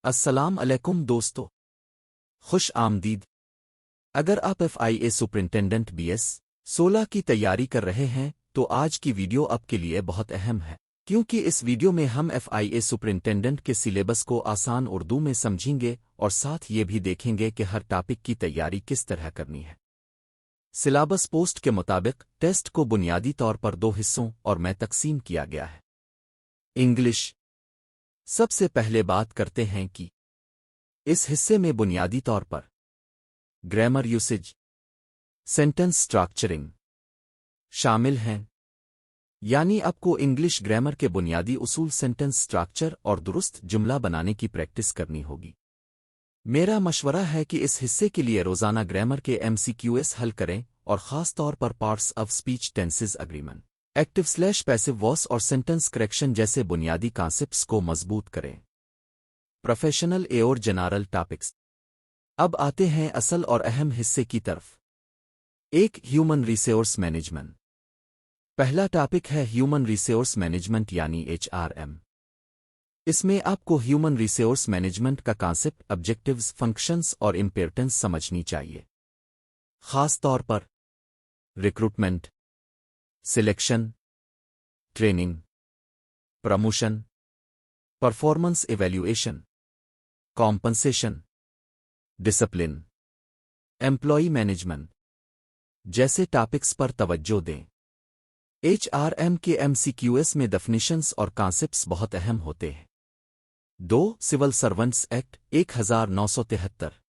السلام علیکم دوستو، خوش آمدید۔ اگر آپ FIA سپرنٹینڈنٹ BS-16 کی تیاری کر رہے ہیں تو آج کی ویڈیو آپ کے لیے بہت اہم ہے، کیونکہ اس ویڈیو میں ہم FIA سپرنٹینڈنٹ کے سلیبس کو آسان اردو میں سمجھیں گے اور ساتھ یہ بھی دیکھیں گے کہ ہر ٹاپک کی تیاری کس طرح کرنی ہے۔ سلیبس پوسٹ کے مطابق ٹیسٹ کو بنیادی طور پر 2 حصوں اور میں تقسیم کیا گیا ہے۔ انگلش۔ سب سے پہلے بات کرتے ہیں کہ اس حصے میں بنیادی طور پر گرامر یوسیج، سینٹنس سٹرکچرنگ شامل ہیں، یعنی آپ کو انگلش گرامر کے بنیادی اصول سینٹنس سٹرکچر اور درست جملہ بنانے کی پریکٹس کرنی ہوگی۔ میرا مشورہ ہے کہ اس حصے کے لیے روزانہ گرامر کے MCQs حل کریں اور خاص طور پر parts of speech, tenses, agreement, active passive voice اور سینٹنس کریکشن جیسے بنیادی کانسیپٹس کو مضبوط کریں۔ پروفیشنل اور جنرل ٹاپکس۔ اب آتے ہیں اصل اور اہم حصے کی طرف۔ ایک، ہیومن ریسورس مینجمنٹ۔ پہلا ٹاپک ہے ہیومن ریسورس مینجمنٹ یعنی HRM۔ اس میں آپ کو ہیومن ریسورس مینجمنٹ کا کانسیپٹ، آبجیکٹیوز، فنکشنز اور امپیرٹنس سمجھنی چاہیے۔ خاص طور پر recruitment, selection, training, promotion, performance evaluation, compensation, discipline, employee management جیسے ٹاپکس پر توجہ دیں۔ HRM کے MCQs میں ڈیفینیشنز اور کانسیپٹس بہت اہم ہوتے ہیں۔ 2، سول سرونٹس ایکٹ 1973۔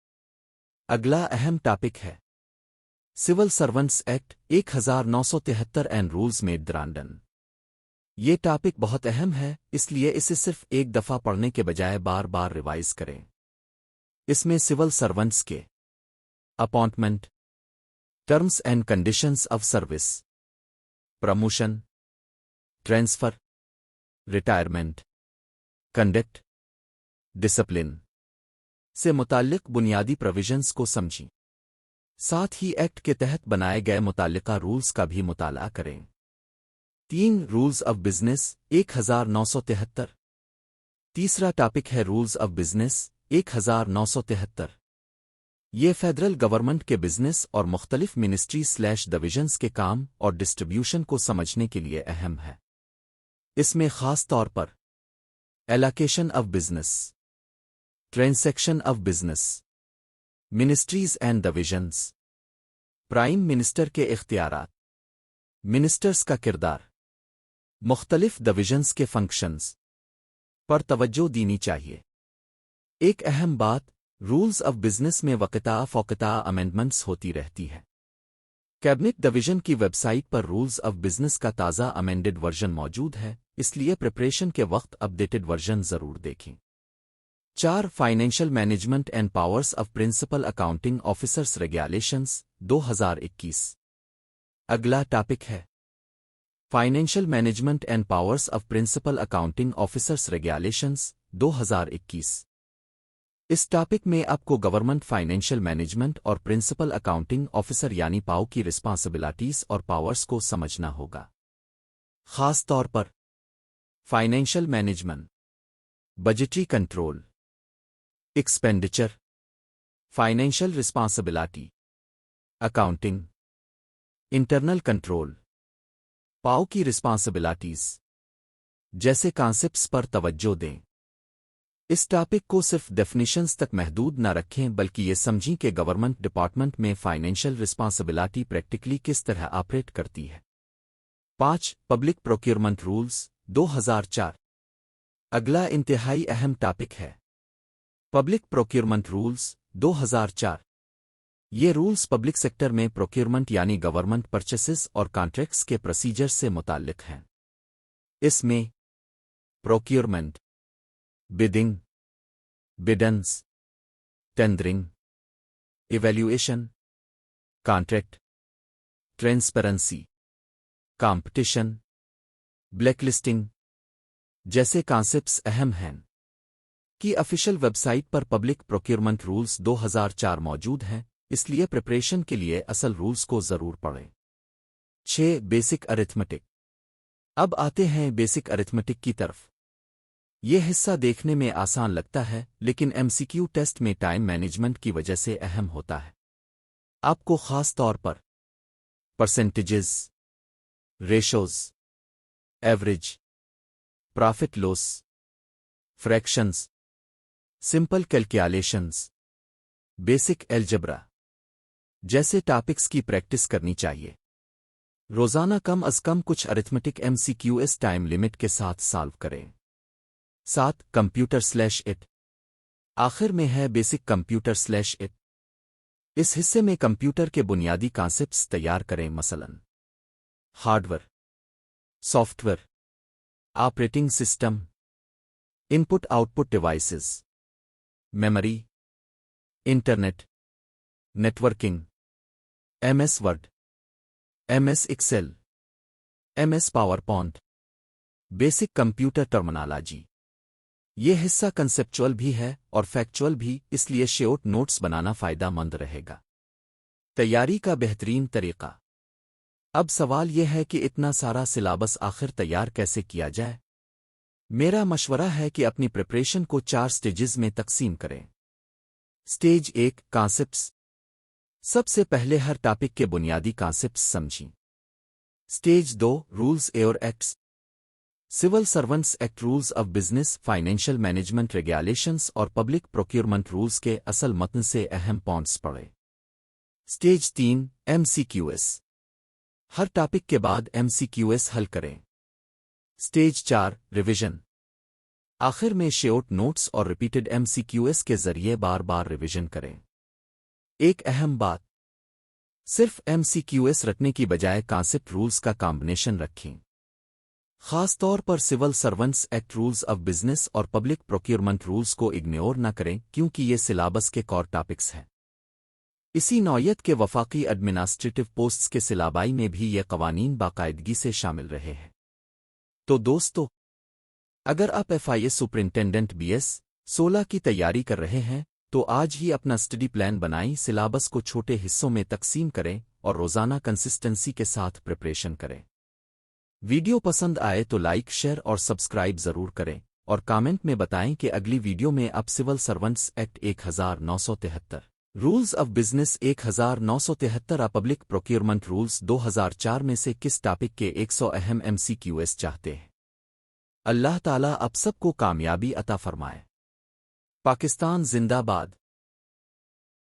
اگلا اہم ٹاپک ہے civil servants act 1973 and rules made thereunder. یہ ٹاپک بہت اہم ہے، اس لیے اسے صرف ایک دفعہ پڑھنے کے بجائے بار بار ریوائز کریں۔ اس میں سول سرونٹس کے appointment, terms and conditions of service, promotion, transfer, retirement, conduct, discipline سے متعلق بنیادی پروویژنز کو سمجھیں۔ ساتھ ہی ایکٹ کے تحت بنائے گئے متعلقہ رولز کا بھی مطالعہ کریں۔ 3، رولز آف بزنس 1973۔ تیسرا ٹاپک ہے رولز آف بزنس 1973۔ یہ فیڈرل گورنمنٹ کے بزنس اور مختلف منسٹری/ڈویژنز کے کام اور ڈسٹریبیوشن کو سمجھنے کے لیے اہم ہے۔ اس میں خاص طور پر allocation of business, transaction of business, ministries and divisions, prime minister کے اختیارات، منسٹرز کا کردار، مختلف ڈویژنز کے فنکشنز پر توجہ دینی چاہیے۔ ایک اہم بات، رولز آف بزنس میں وقتاً فوقتاً امینڈمنٹس ہوتی رہتی ہے۔ کیبنٹ ڈویژن کی ویب سائٹ پر رولز آف بزنس کا تازہ امینڈڈ ورژن موجود ہے، اس لیے پریپریشن کے وقت اپڈیٹڈ ورژن ضرور دیکھیں۔ 4، financial management and powers of principal accounting officers regulations 2021۔ اگلا ٹاپک ہے financial management and powers of principal accounting officers regulations 2021۔ اس ٹاپک میں آپ کو گورنمنٹ فائنینشل مینجمنٹ اور پرنسپل اکاؤنٹنگ آفیسر یعنی PAO کی رسپانسبلٹیز اور پاورز کو سمجھنا ہوگا۔ خاص طور پر financial management, budgetary control, expenditure, financial responsibility, accounting, internal control, PAO کی رسپانسبلٹیز جیسے کانسیپٹس پر توجہ دیں۔ اس ٹاپک کو صرف ڈیفینیشنز تک محدود نہ رکھیں بلکہ یہ سمجھیں کہ گورنمنٹ ڈپارٹمنٹ میں فائنینشل رسپانسبلٹی پریکٹیکلی کس طرح آپریٹ کرتی ہے۔ 5، پبلک پروکیورمنٹ رولز 2004۔ اگلا انتہائی اہم ٹاپک ہے پبلک پروکیورمنٹ رولز 2004۔ یہ رولز پبلک سیکٹر میں پروکیورمنٹ یعنی گورنمنٹ پرچیسز اور کانٹریکٹس کے پروسیجر سے متعلق ہیں۔ اس میں procurement, bidding, bidders, tendering, evaluation, contract, transparency, competition, blacklisting جیسے کانسیپٹس اہم ہیں۔ کی آفیشیل ویب سائٹ پر پبلک پروکیورمنٹ رولز 2004 موجود ہیں، اس لیے پریپریشن کے لیے اصل رولز کو ضرور پڑھیں۔ 6، بیسک ارتھمیٹک۔ اب آتے ہیں بیسک ارتھمیٹک کی طرف۔ یہ حصہ دیکھنے میں آسان لگتا ہے لیکن ایم سی کیو ٹیسٹ میں ٹائم مینجمنٹ کی وجہ سے اہم ہوتا ہے۔ آپ کو خاص طور پر percentages, ratios, average, profit loss, fractions, simple calculations, basic algebra جیسے ٹاپکس کی پریکٹس کرنی چاہیے۔ روزانہ کم از کم کچھ arithmetic M C Q s time limit کے ساتھ سالو کریں۔ 7 کمپیوٹر/اٹ آخر میں ہے بیسک کمپیوٹر/اٹ۔ اس حصے میں کمپیوٹر کے بنیادی کانسیپٹس تیار کریں، مثلا hardware, software, operating system, input output devices, memory, internet, networking, M S Word, M S Excel, M S PowerPoint, basic computer terminology. یہ حصہ کنسپچول بھی ہے اور فیکچول بھی، اس لیے شارٹ نوٹس بنانا فائدہ مند رہے گا۔ تیاری کا بہترین طریقہ۔ اب سوال یہ ہے کہ اتنا سارا سلیبس آخر تیار کیسے کیا جائے؟ میرا مشورہ ہے کہ اپنی پریپریشن کو 4 سٹیجز میں تقسیم کریں۔ Stage 1 concepts. سب سے پہلے ہر ٹاپک کے بنیادی کانسیپٹس سمجھیں۔ سٹیج 2 رولز اور acts. Civil servants act, rules of business, financial management regulations اور پبلک پروکیورمنٹ رولز کے اصل متن سے اہم پوائنٹس پڑھیں۔ Stage 3 M C Q s. ہر ٹاپک کے بعد ایم سی کیو ایس حل کریں۔ Stage 4 revision. آخر میں شارٹ نوٹس اور repeated M C Q s کے ذریعے بار بار ریویژن کریں۔ ایک اہم بات، صرف ایم سی کیو ایس رکھنے کی بجائے کانسیپٹ رولز کا کمبینیشن رکھیں۔ خاص طور پر civil servants act, rules of business اور پبلک پروکیورمنٹ رولز کو اگنور نہ کریں کیونکہ یہ سلیبس کے کور ٹاپکس ہیں۔ اسی نوعیت کے وفاقی ایڈمنسٹریٹو پوسٹس کے سلیبائی میں بھی یہ قوانین باقاعدگی سے شامل رہے ہیں۔ تو دوستو، اگر آپ ایف آئی اے سپرنٹینڈنٹ BS16 کی تیاری کر رہے ہیں تو آج ہی اپنا اسٹڈی پلان بنائیں، سلیبس کو چھوٹے حصوں میں تقسیم کریں اور روزانہ کنسسٹنسی کے ساتھ پریپریشن کریں۔ ویڈیو پسند آئے تو لائک، شیئر اور سبسکرائب ضرور کریں، اور کامنٹ میں بتائیں کہ اگلی ویڈیو میں اب civil servants act 1973، rules of business 1973 اور پبلک پروکیورمنٹ رولز 2004 میں سے کس ٹاپک کے 100 اہم MCQs چاہتے ہیں۔ اللہ تعالیٰ آپ سب کو کامیابی عطا فرمائے۔ پاکستان زندہ باد۔